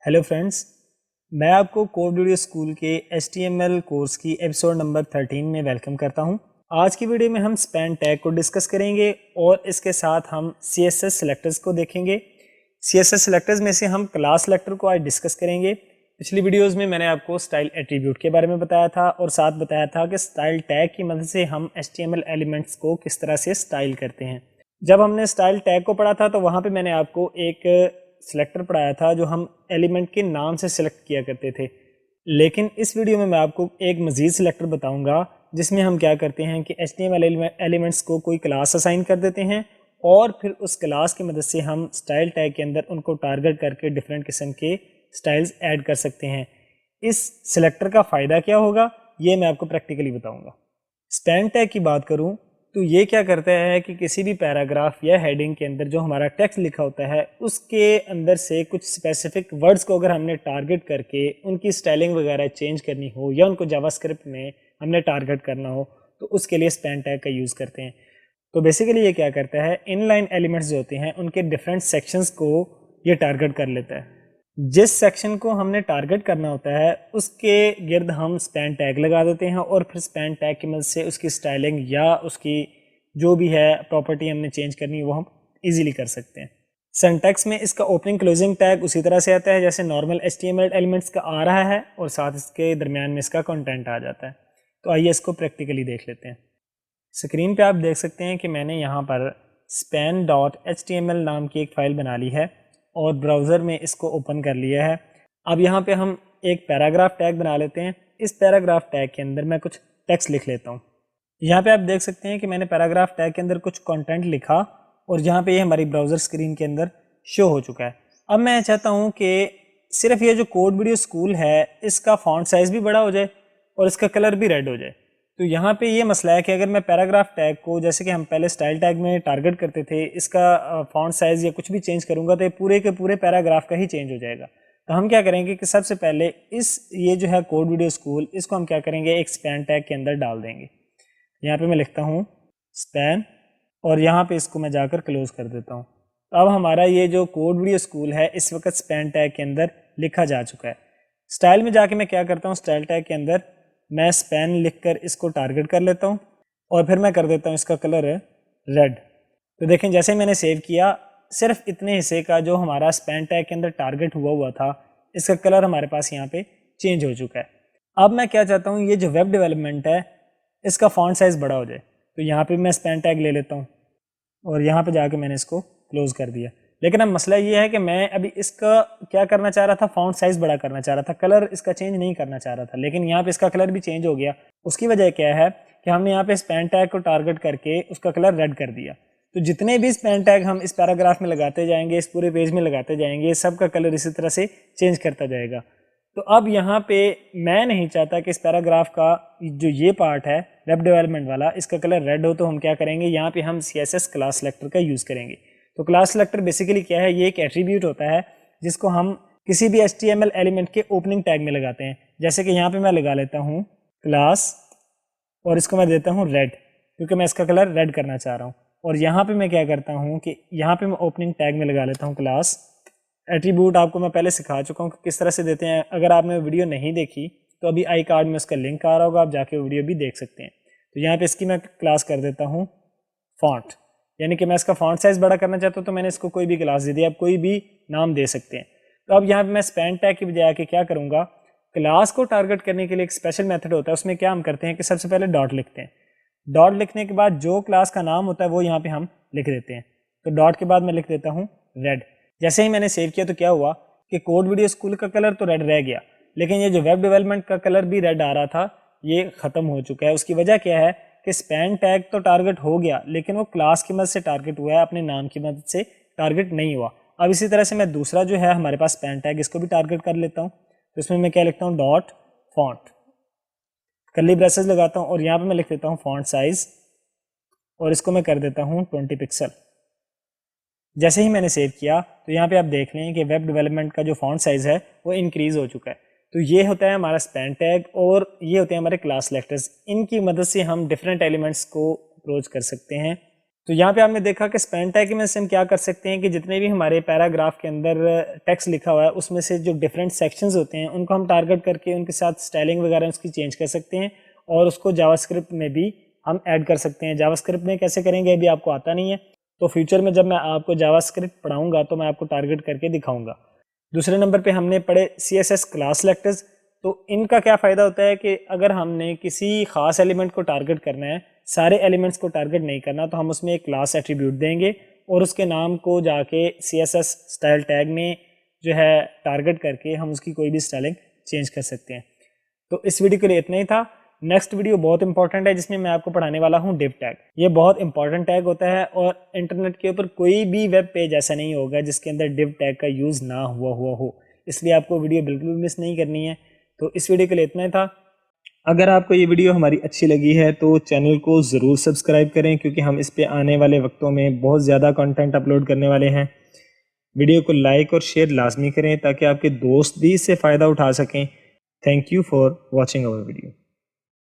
Hello friends, मैं आपको code video school के HTML कोर्स की एपिसोड नंबर 13 में वेलकम करता हूं। आज की वीडियो में हम स्पैन टैग को डिस्कस करेंगे और इसके साथ हम CSS सिलेक्टर्स को देखेंगे। CSS सिलेक्टर्स में से हम क्लास सिलेक्टर को आज डिस्कस करेंगे। पिछली वीडियोज़ में मैंने आपको स्टाइल एट्रीब्यूट के बारे में बताया था और साथ बताया था कि स्टाइल टैग की मदद से हम HTML एलिमेंट्स को किस तरह से स्टाइल करते हैं। जब हमने स्टाइल टैग को पढ़ा था तो वहाँ पे मैंने आपको एक सिलेक्टर पढ़ाया था जो हम एलिमेंट के नाम से सिलेक्ट किया करते थे। लेकिन इस वीडियो में मैं आपको एक मज़ीद सिलेक्टर बताऊंगा जिसमें हम क्या करते हैं कि HTML एलिमेंट्स को कोई क्लास असाइन कर देते हैं और फिर उस क्लास की मदद से हम स्टाइल टैग के अंदर उनको टारगेट करके डिफरेंट किस्म के स्टाइल्स ऐड कर सकते हैं। इस सिलेक्टर का फ़ायदा क्या होगा ये मैं आपको प्रैक्टिकली बताऊंगा। स्पैन टैग की बात करूं तो ये क्या करता है कि किसी भी पैराग्राफ या हेडिंग के अंदर जो हमारा टेक्स्ट लिखा होता है उसके अंदर से कुछ स्पेसिफिक वर्ड्स को अगर हमने टारगेट करके उनकी स्टाइलिंग वगैरह चेंज करनी हो या उनको जावास्क्रिप्ट में हमने टारगेट करना हो तो उसके लिए स्पैन टैग का यूज़ करते हैं। तो बेसिकली ये क्या करता है, इनलाइन एलिमेंट्स जो होते हैं उनके डिफरेंट सेक्शंस को ये टारगेट कर लेता है। जिस सेक्शन को हमने टारगेट करना होता है उसके गिर्द हम स्पैन टैग लगा देते हैं और फिर स्पैन टैग की मदद से उसकी स्टाइलिंग या उसकी जो भी है प्रॉपर्टी हमने चेंज करनी है वो हम इजीली कर सकते हैं। सिंटैक्स में इसका ओपनिंग क्लोजिंग टैग उसी तरह से आता है जैसे नॉर्मल HTML एलिमेंट्स का आ रहा है और साथ इसके दरमियान में इसका कंटेंट आ जाता है। तो आइए इसको प्रैक्टिकली देख लेते हैं। स्क्रीन पे आप देख सकते हैं कि मैंने यहाँ पर span.html नाम की एक फ़ाइल बना ली है और ब्राउज़र में इसको ओपन कर लिया है। अब यहाँ पे हम एक पैराग्राफ टैग बना लेते हैं। इस पैराग्राफ टैग के अंदर मैं कुछ टेक्स्ट लिख लेता हूँ। यहाँ पे आप देख सकते हैं कि मैंने पैराग्राफ टैग के अंदर कुछ कंटेंट लिखा और यहाँ पे ये हमारी ब्राउज़र स्क्रीन के अंदर शो हो चुका है। अब मैं चाहता हूँ कि सिर्फ ये जो कोड वीडियो स्कूल है इसका फॉन्ट साइज़ भी बड़ा हो जाए और इसका कलर भी रेड हो जाए। तो यहाँ पे ये मसला है कि अगर मैं पैराग्राफ टैग को जैसे कि हम पहले स्टाइल टैग में टारगेट करते थे इसका फॉन्ट साइज़ या कुछ भी चेंज करूँगा तो ये पूरे के पूरे पैराग्राफ का ही चेंज हो जाएगा। तो हम क्या करेंगे कि सबसे पहले ये जो है कोड वीडियो स्कूल इसको हम क्या करेंगे एक स्पैन टैग के अंदर डाल देंगे। यहाँ पे मैं लिखता हूँ स्पैन और यहाँ पे इसको मैं जाकर क्लोज कर देता हूँ। तो अब हमारा ये जो कोड वीडियो स्कूल है इस वक्त स्पैन टैग के अंदर लिखा जा चुका है। स्टाइल में जाके मैं क्या करता हूँ, स्टाइल टैग के अंदर मैं स्पैन लिखकर इसको टारगेट कर लेता हूँ और फिर मैं कर देता हूँ इसका कलर है रेड। तो देखें जैसे ही मैंने सेव किया सिर्फ इतने हिस्से का जो हमारा स्पैन टैग के अंदर टारगेट हुआ था इसका कलर हमारे पास यहाँ पे चेंज हो चुका है। अब मैं क्या चाहता हूँ ये जो वेब डेवलपमेंट है इसका फॉन्ट साइज़ बड़ा हो जाए। तो यहाँ पे मैं स्पैन टैग ले लेता हूँ और यहाँ पे जाके मैंने इसको क्लोज कर दिया। लेकिन अब मसला ये है कि मैं अभी इसका क्या करना चाह रहा था, फॉन्ट साइज़ बड़ा करना चाह रहा था, कलर इसका चेंज नहीं करना चाह रहा था, लेकिन यहाँ पे इसका कलर भी चेंज हो गया। उसकी वजह क्या है कि हमने यहाँ पे स्पैन टैग को टारगेट करके उसका कलर रेड कर दिया। तो जितने भी स्पैन टैग हम इस पैराग्राफ में लगाते जाएंगे, इस पूरे पेज में लगाते जाएंगे, सब का कलर इसी तरह से चेंज करता जाएगा। तो अब यहाँ पे मैं नहीं चाहता कि इस पैराग्राफ का जो ये पार्ट है वेब डेवलपमेंट वाला इसका कलर रेड हो। तो हम क्या करेंगे, यहाँ पे हम CSS क्लास सेलेक्टर का यूज़ करेंगे। तो क्लास सेलेक्टर बेसिकली क्या है, ये एक एट्रीब्यूट होता है जिसको हम किसी भी HTML एलिमेंट के ओपनिंग टैग में लगाते हैं। जैसे कि यहाँ पे मैं लगा लेता हूँ क्लास और इसको मैं देता हूँ रेड क्योंकि मैं इसका कलर रेड करना चाह रहा हूँ। और यहाँ पे मैं क्या करता हूँ कि यहाँ पे मैं ओपनिंग टैग में लगा लेता हूँ क्लास। एट्रीब्यूट आपको मैं पहले सिखा चुका हूँ कि किस तरह से देते हैं। अगर आपने वीडियो नहीं देखी तो अभी आई कार्ड में उसका लिंक आ रहा होगा, आप जाके वीडियो भी देख सकते हैं। तो यहाँ पे इसकी मैं क्लास कर देता हूँ फॉन्ट, यानी कि मैं इसका फॉन्ट साइज़ बड़ा करना चाहता हूँ तो मैंने इसको कोई भी क्लास दे दी, आप कोई भी नाम दे सकते हैं। तो अब यहाँ पे मैं स्पैन टैग की बजाय के क्या करूँगा, क्लास को टारगेट करने के लिए एक स्पेशल मेथड होता है। उसमें क्या हम करते हैं कि सबसे पहले डॉट लिखते हैं। डॉट लिखने के बाद जो क्लास का नाम होता है वो यहाँ पे हम लिख देते हैं। तो डॉट के बाद मैं लिख देता हूँ रेड। जैसे ही मैंने सेव किया तो क्या हुआ कि कोड वीडियो स्कूल का कलर तो रेड रह गया, लेकिन ये जो वेब डेवलपमेंट का कलर भी रेड आ रहा था ये ख़त्म हो चुका है। उसकी वजह क्या है कि स्पैन टैग तो टारगेट हो गया लेकिन वो क्लास की मदद से टारगेट हुआ है, अपने नाम की मदद से टारगेट नहीं हुआ। अब इसी तरह से मैं दूसरा जो है हमारे पास स्पैन टैग इसको भी टारगेट कर लेता हूँ। तो इसमें मैं क्या लिखता हूँ, डॉट फॉन्ट, कर्ली ब्रेसेस लगाता हूँ और यहाँ पे मैं लिख देता हूँ फॉन्ट साइज़ और इसको मैं कर देता हूँ 20 पिक्सल। जैसे ही मैंने सेव किया तो यहाँ पे आप देख लें कि वेब डेवलपमेंट का जो फॉन्ट साइज़ है वो इंक्रीज़ हो चुका है। तो ये होता है हमारा स्पैन टैग और ये होते हैं हमारे क्लास सेलेक्टर्स। इनकी मदद से हम डिफरेंट एलिमेंट्स को अप्रोच कर सकते हैं। تو یہاں پہ آپ نے دیکھا کہ اسپین ٹیگ کی مدد سے ہم کیا کر سکتے ہیں کہ جتنے بھی ہمارے پیراگراف کے اندر ٹیکسٹ لکھا ہوا ہے اس میں سے جو ڈفرینٹ سیکشنز ہوتے ہیں ان کو ہم ٹارگٹ کر کے ان کے ساتھ اسٹائلنگ وغیرہ اس کی چینج کر سکتے ہیں اور اس کو جاوا اسکرپٹ میں بھی ہم ایڈ کر سکتے ہیں. جاوا اسکرپٹ میں کیسے کریں گے ابھی آپ کو آتا نہیں ہے, تو فیوچر میں جب میں آپ کو جاوا اسکرپٹ پڑھاؤں گا تو میں آپ کو ٹارگٹ کر کے دکھاؤں گا. دوسرے نمبر پہ ہم نے پڑھے CSS کلاس سلیکٹرز. تو ان کا کیا فائدہ ہوتا ہے کہ اگر ہم نے کسی خاص ایلیمنٹ کو ٹارگٹ کرنا ہے, سارے ایلیمنٹس کو ٹارگٹ نہیں کرنا, تو ہم اس میں ایک کلاس ایٹریبیوٹ دیں گے اور اس کے نام کو جا کے CSS اسٹائل ٹیگ میں جو ہے ٹارگٹ کر کے ہم اس کی کوئی بھی اسٹائلنگ چینج کر سکتے ہیں. تو اس ویڈیو کے لیے اتنا ہی تھا. نیکسٹ ویڈیو بہت امپورٹنٹ ہے جس میں آپ کو پڑھانے والا ہوں ڈیو ٹیگ. یہ بہت امپورٹنٹ ٹیگ ہوتا ہے اور انٹرنیٹ کے اوپر کوئی بھی ویب پیج ایسا نہیں ہوگا جس کے اندر ڈیو ٹیگ کا یوز نہ ہوا ہو, اس لیے آپ کو ویڈیو بالکل مس نہیں کرنی ہے. تو اس ویڈیو کے لیے اتنا ہی تھا. اگر آپ کو یہ ویڈیو ہماری اچھی لگی ہے تو چینل کو ضرور سبسکرائب کریں کیونکہ ہم اس پہ آنے والے وقتوں میں بہت زیادہ کنٹینٹ اپلوڈ کرنے والے ہیں. ویڈیو کو لائک اور شیئر لازمی کریں تاکہ آپ کے دوست بھی اس سے فائدہ اٹھا سکیں. Thank you for watching our video.